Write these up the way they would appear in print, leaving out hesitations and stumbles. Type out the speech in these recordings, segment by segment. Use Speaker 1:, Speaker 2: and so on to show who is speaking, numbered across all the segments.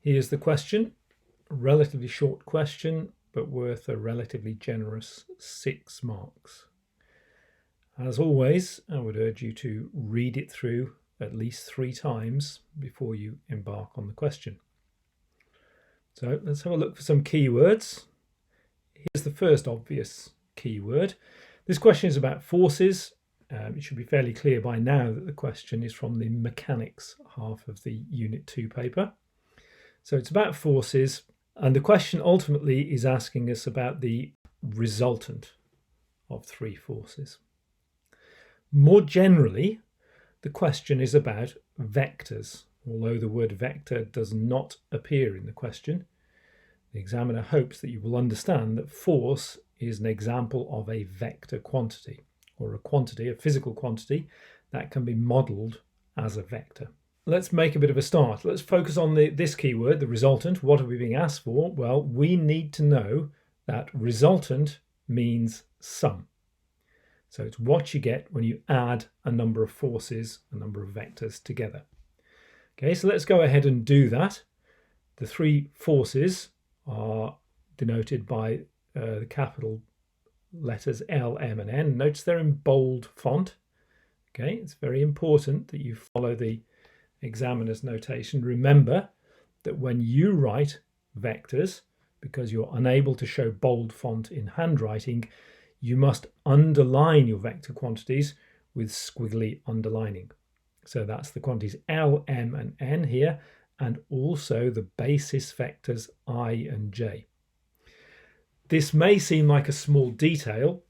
Speaker 1: Here's the question, a relatively short question, but worth a relatively generous 6 marks. As always, I would urge you to read it through at least 3 times before you embark on the question. So let's have a look for some keywords. Here's the first obvious keyword. This question is about forces. It should be fairly clear by now that the question is from the mechanics half of the Unit 2 paper. So it's about forces, and the question ultimately is asking us about the resultant of 3 forces. More generally, the question is about vectors, although the word vector does not appear in the question. The examiner hopes that you will understand that force is an example of a vector quantity, or a quantity, a physical quantity, that can be modelled as a vector. Let's make a bit of a start. Let's focus on this keyword, the resultant. What are we being asked for? Well, we need to know that resultant means sum. So it's what you get when you add a number of forces, a number of vectors together. Okay, so let's go ahead and do that. The 3 forces are denoted by the capital letters L, M and N. Notice they're in bold font. Okay, it's very important that you follow the examiner's notation. Remember that when you write vectors, because you're unable to show bold font in handwriting, you must underline your vector quantities with squiggly underlining. So that's the quantities L, M and N here, and also the basis vectors I and J. This may seem like a small detail,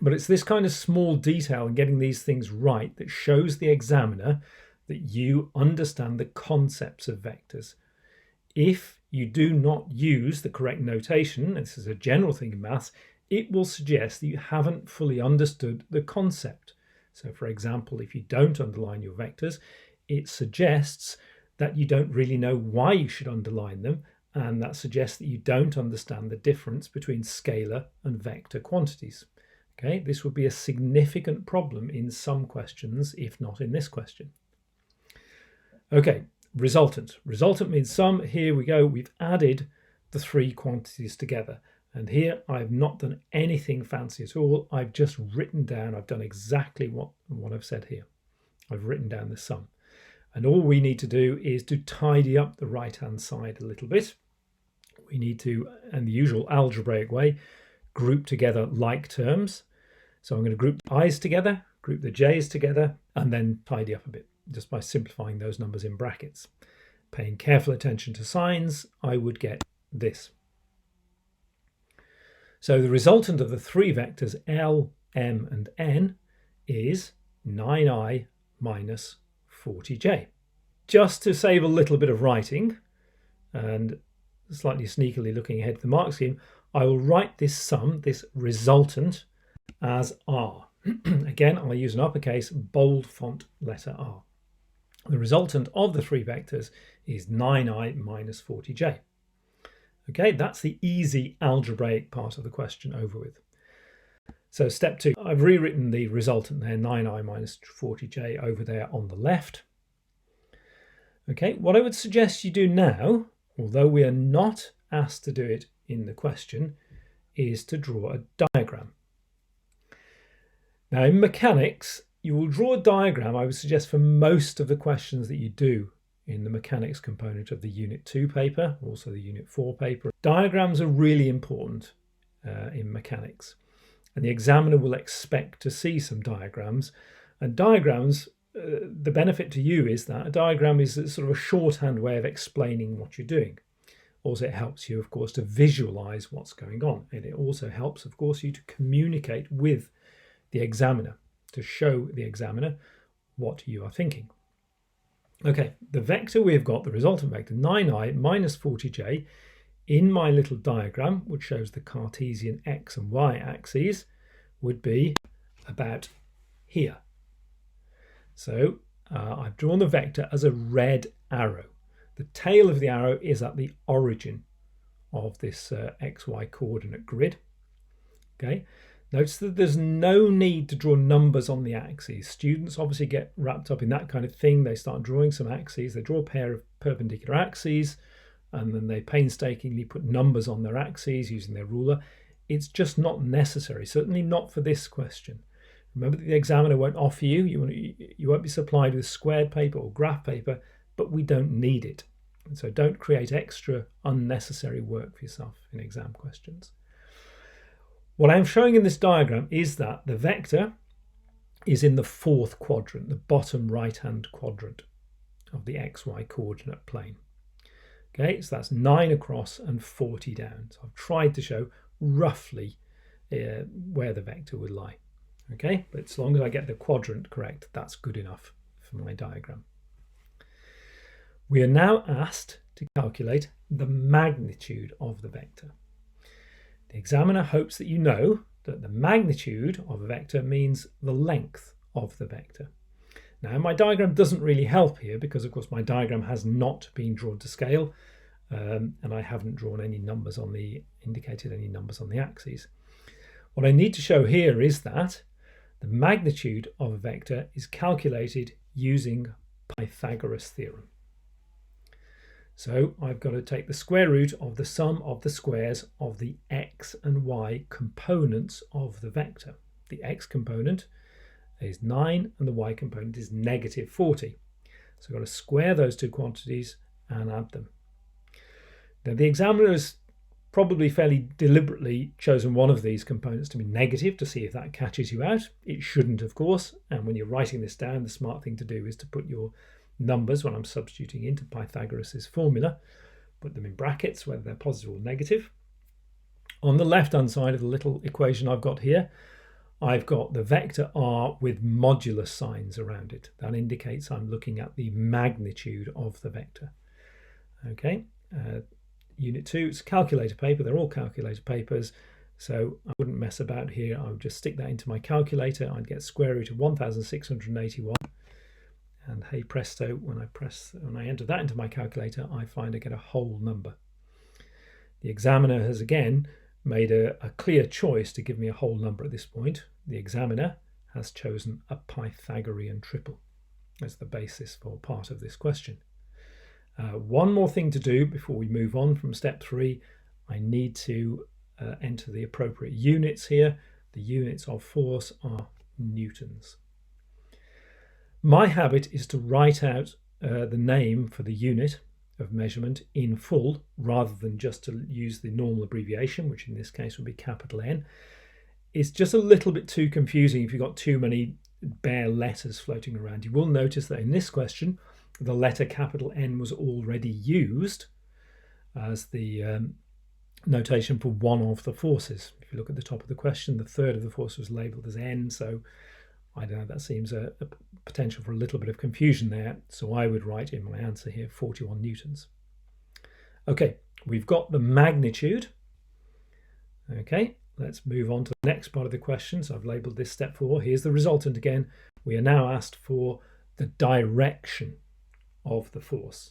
Speaker 1: but it's this kind of small detail and getting these things right that shows the examiner that you understand the concepts of vectors. If you do not use the correct notation, this is a general thing in maths, it will suggest that you haven't fully understood the concept. So for example, if you don't underline your vectors, it suggests that you don't really know why you should underline them, and that suggests that you don't understand the difference between scalar and vector quantities. Okay, this would be a significant problem in some questions, if not in this question. Okay, resultant. Resultant means sum. Here we go. We've added the 3 quantities together. And here I've not done anything fancy at all. I've just written down, I've done exactly what I've said here. I've written down the sum. And all we need to do is to tidy up the right-hand side a little bit. We need to, in the usual algebraic way, group together like terms. So I'm going to group the i's together, group the j's together, and then tidy up a bit, just by simplifying those numbers in brackets. Paying careful attention to signs, I would get this. So the resultant of the 3 vectors L, M and N is 9i minus 40j. Just to save a little bit of writing and slightly sneakily looking ahead to the mark scheme, I will write this sum, this resultant, as R. Again, I'll use an uppercase bold font letter R. The resultant of the 3 vectors is 9i minus 40j. Okay, that's the easy algebraic part of the question over with. So step 2, I've rewritten the resultant there, 9i minus 40j over there on the left. Okay, what I would suggest you do now, although we are not asked to do it in the question, is to draw a diagram. Now in mechanics, you will draw a diagram, I would suggest, for most of the questions that you do in the mechanics component of the Unit 2 paper, also the Unit 4 paper. Diagrams are really important in mechanics, and the examiner will expect to see some diagrams. And diagrams, the benefit to you is that a diagram is sort of a shorthand way of explaining what you're doing. Also, it helps you, of course, to visualize what's going on, and it also helps, of course, you to communicate with the examiner, to show the examiner what you are thinking. Okay, the vector we've got, the resultant vector, 9i minus 40j, in my little diagram, which shows the Cartesian x and y axes, would be about here. So I've drawn the vector as a red arrow. The tail of the arrow is at the origin of this xy coordinate grid. Okay, notice that there's no need to draw numbers on the axes. Students obviously get wrapped up in that kind of thing. They start drawing some axes. They draw a pair of perpendicular axes, and then they painstakingly put numbers on their axes using their ruler. It's just not necessary, certainly not for this question. Remember that the examiner won't offer you won't be supplied with squared paper or graph paper, but we don't need it. And so don't create extra unnecessary work for yourself in exam questions. What I'm showing in this diagram is that the vector is in the fourth quadrant, the bottom right-hand quadrant of the XY coordinate plane. Okay, so that's 9 across and 40 down. So I've tried to show roughly where the vector would lie. Okay, but as long as I get the quadrant correct, that's good enough for my diagram. We are now asked to calculate the magnitude of the vector. The examiner hopes that you know that the magnitude of a vector means the length of the vector. Now, my diagram doesn't really help here because, of course, my diagram has not been drawn to scale, and I haven't drawn any numbers on indicated any numbers on the axes. What I need to show here is that the magnitude of a vector is calculated using Pythagoras' theorem. So I've got to take the square root of the sum of the squares of the x and y components of the vector. The x component is 9 and the y component is negative 40. So I've got to square those two quantities and add them. Now the examiner has probably fairly deliberately chosen one of these components to be negative to see if that catches you out. It shouldn't, of course, and when you're writing this down, the smart thing to do is to put your numbers, when I'm substituting into Pythagoras' formula, put them in brackets, whether they're positive or negative. On the left-hand side of the little equation I've got here, I've got the vector r with modulus signs around it. That indicates I'm looking at the magnitude of the vector. Okay, Unit 2, it's calculator paper. They're all calculator papers, so I wouldn't mess about here. I would just stick that into my calculator. I'd get square root of 1681. And hey presto, when I enter that into my calculator, I find I get a whole number. The examiner has again made a clear choice to give me a whole number at this point. The examiner has chosen a Pythagorean triple as the basis for part of this question. One more thing to do before we move on from step 3. I need to enter the appropriate units here. The units of force are newtons. My habit is to write out the name for the unit of measurement in full rather than just to use the normal abbreviation, which in this case would be capital N. It's just a little bit too confusing if you've got too many bare letters floating around. You will notice that in this question, the letter capital N was already used as the notation for one of the forces. If you look at the top of the question, the third of the force was labelled as N, so I don't know, that seems a potential for a little bit of confusion there. So I would write in my answer here 41 newtons. Okay, we've got the magnitude. Okay, let's move on to the next part of the question. So I've labelled this step 4. Here's the resultant again. We are now asked for the direction of the force.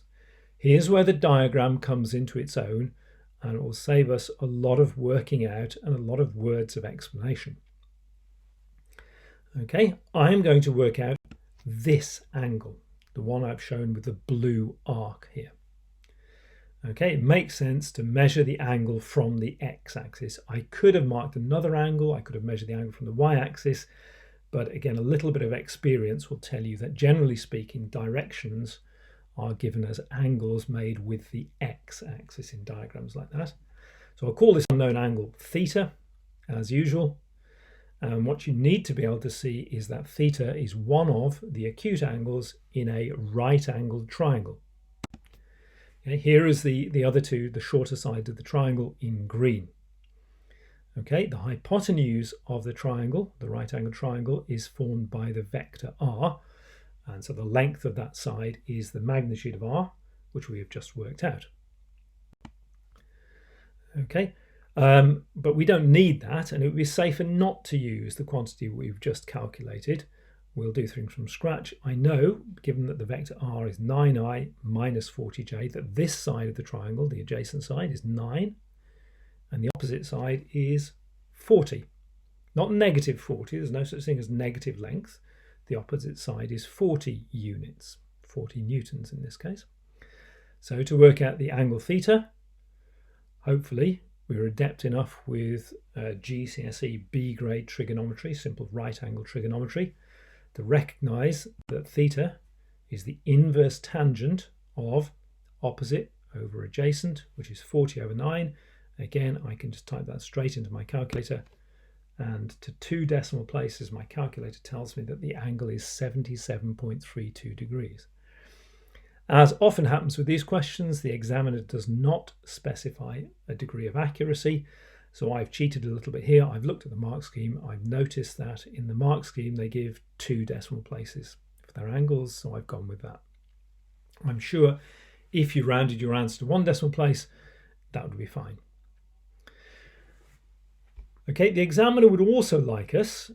Speaker 1: Here's where the diagram comes into its own, and it will save us a lot of working out and a lot of words of explanation. Okay, I'm going to work out this angle, the one I've shown with the blue arc here. Okay, it makes sense to measure the angle from the x-axis. I could have marked another angle, I could have measured the angle from the y-axis, but again, a little bit of experience will tell you that generally speaking, directions are given as angles made with the x-axis in diagrams like that. So I'll call this unknown angle theta, as usual. And what you need to be able to see is that theta is one of the acute angles in a right-angled triangle. Okay, here is the other two, the shorter side of the triangle in green. Okay, the hypotenuse of the triangle, the right-angled triangle, is formed by the vector r, and so the length of that side is the magnitude of r, which we have just worked out. Okay. But we don't need that, and it would be safer not to use the quantity we've just calculated. We'll do things from scratch. I know, given that the vector r is 9i minus 40j, that this side of the triangle, the adjacent side, is 9, and the opposite side is 40. Not negative 40, there's no such thing as negative length. The opposite side is 40 units, 40 newtons in this case. So to work out the angle theta, hopefully we were adept enough with GCSE B grade trigonometry, simple right angle trigonometry, to recognise that theta is the inverse tangent of opposite over adjacent, which is 40/9. Again, I can just type that straight into my calculator, and to 2 decimal places my calculator tells me that the angle is 77.32 degrees. As often happens with these questions, the examiner does not specify a degree of accuracy, so I've cheated a little bit here. I've looked at the mark scheme. I've noticed that in the mark scheme they give 2 decimal places for their angles, so I've gone with that. I'm sure if you rounded your answer to 1 decimal place, that would be fine. Okay, the examiner would also like us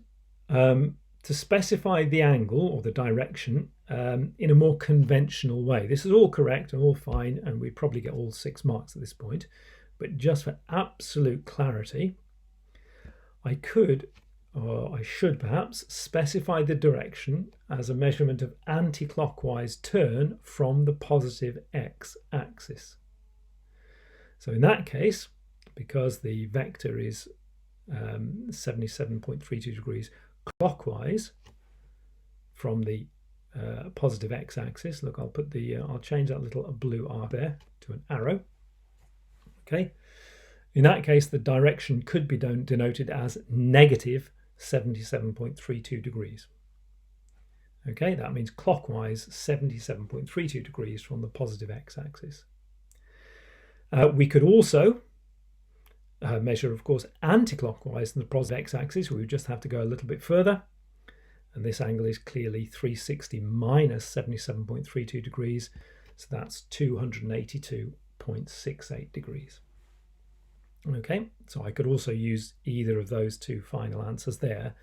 Speaker 1: to specify the angle or the direction in a more conventional way. This is all correct and all fine, and we probably get all 6 marks at this point. But just for absolute clarity, I could, or I should perhaps, specify the direction as a measurement of anti-clockwise turn from the positive x-axis. So in that case, because the vector is 77.32 degrees clockwise from the positive x-axis. Look, I'll change that little blue arc there to an arrow. Okay, in that case the direction could be denoted as negative 77.32 degrees. Okay, that means clockwise 77.32 degrees from the positive x-axis. We could also measure, of course, anti-clockwise from the positive x-axis. We would just have to go a little bit further, and this angle is clearly 360 minus 77.32 degrees, so that's 282.68 degrees. Okay, so I could also use either of those 2 final answers there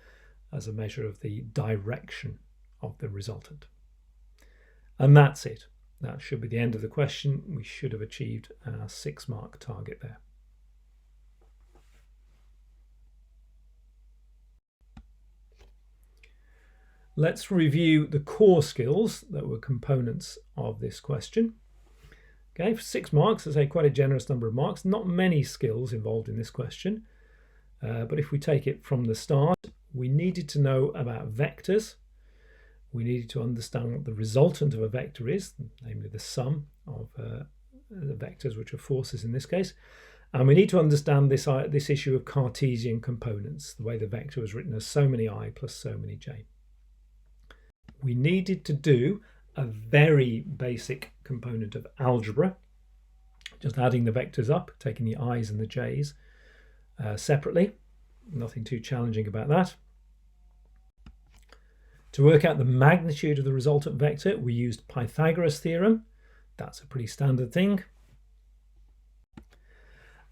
Speaker 1: as a measure of the direction of the resultant. And that's it. That should be the end of the question. We should have achieved our 6-mark target there. Let's review the core skills that were components of this question. Okay, for 6 marks, that's quite a generous number of marks. Not many skills involved in this question, but if we take it from the start, we needed to know about vectors. We needed to understand what the resultant of a vector is, namely the sum of the vectors, which are forces in this case. And we need to understand this issue of Cartesian components, the way the vector was written as so many I plus so many j. We needed to do a very basic component of algebra, just adding the vectors up, taking the i's and the j's separately. Nothing too challenging about that. To work out the magnitude of the resultant vector, we used Pythagoras' theorem. That's a pretty standard thing.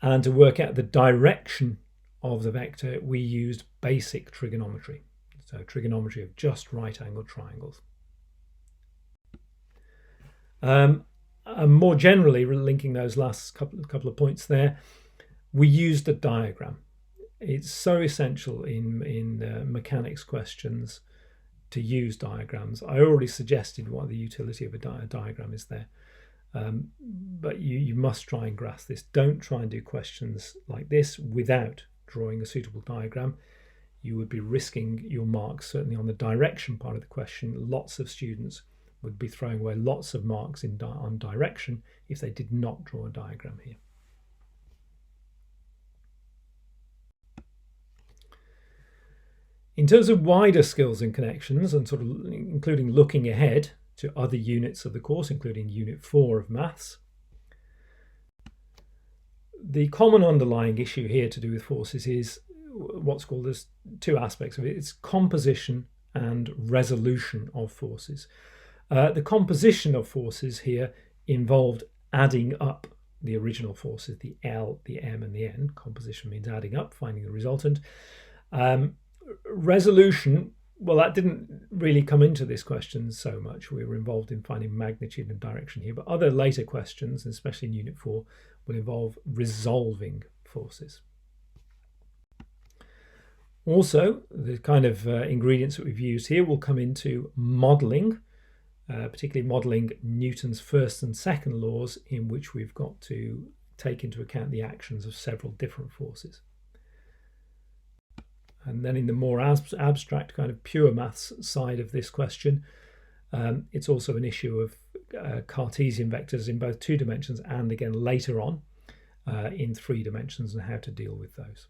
Speaker 1: And to work out the direction of the vector, we used basic trigonometry. So trigonometry of just right-angled triangles. And more generally, linking those last couple of points there, we used a diagram. It's so essential in mechanics questions to use diagrams. I already suggested what the utility of a diagram is there, but you must try and grasp this. Don't try and do questions like this without drawing a suitable diagram. You would be risking your marks, certainly on the direction part of the question. Lots of students would be throwing away lots of marks on direction if they did not draw a diagram here. In terms of wider skills and connections, and sort of including looking ahead to other units of the course, including Unit 4 of Maths, the common underlying issue here to do with forces is what's called, there's 2 aspects of it. It's composition and resolution of forces. The composition of forces here involved adding up the original forces, the L, the M, and the N. Composition means adding up, finding the resultant. Resolution, well, that didn't really come into this question so much. We were involved in finding magnitude and direction here, but other later questions, especially in Unit 4, will involve resolving forces. Also, the kind of ingredients that we've used here will come into modelling particularly modelling Newton's first and second laws, in which we've got to take into account the actions of several different forces. And then in the more abstract kind of pure maths side of this question, it's also an issue of Cartesian vectors in both 2 dimensions and again later on in 3 dimensions and how to deal with those.